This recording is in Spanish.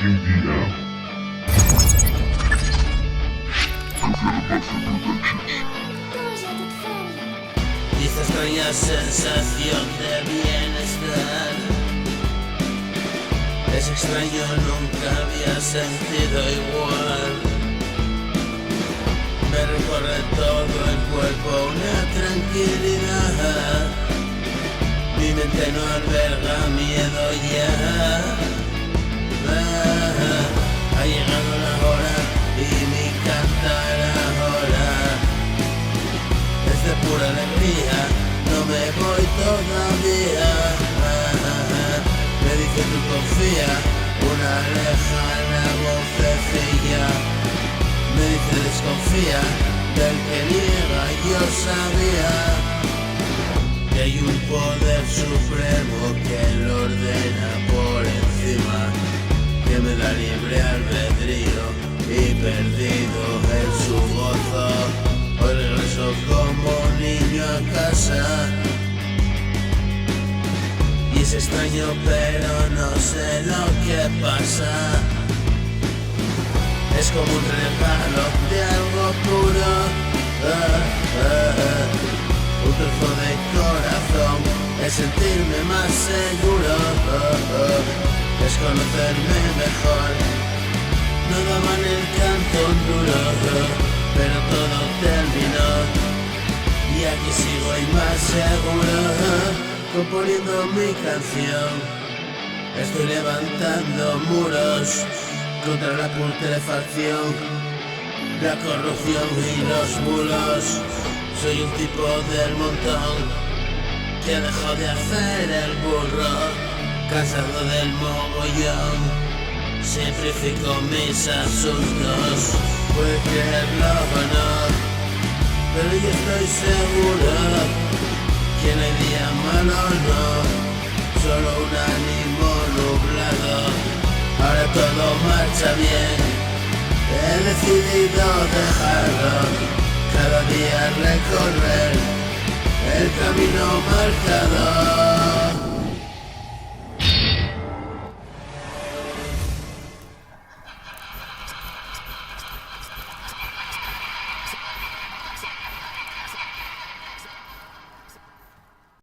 EDM. Y esta extraña sensación de bienestar es extraño, nunca había sentido igual. Me recorre todo el cuerpo una tranquilidad. Mi mente no alberga miedo ya. Ha llegado la hora y mi cantar ahora es de pura alegría. No me voy todavía. Me dice tú confía, una lejana vocecilla. Me dice desconfía del que niega. Yo sabía que hay un poder supremo que lo ordena por encima, que me da libre albedrío y perdido en su gozo. Hoy regreso como niño a casa. Y es extraño pero no sé lo que pasa. Es como un regalo de algo puro, un trozo de corazón, es sentirme más seguro, es conocerme mejor. No daban el cantón duro, pero todo terminó y aquí sigo y más seguro, componiendo mi canción. Estoy levantando muros contra la putrefacción, la corrupción y los bulos. Soy un tipo del montón que dejó de hacer el burro, cansado del mogollón. Simplifico mis asuntos, puedes creerlo o no, pero yo estoy seguro que no hay día malo, no, solo un ánimo nublado. Ahora todo marcha bien, he decidido dejarlo, cada día recorrer el camino marcado.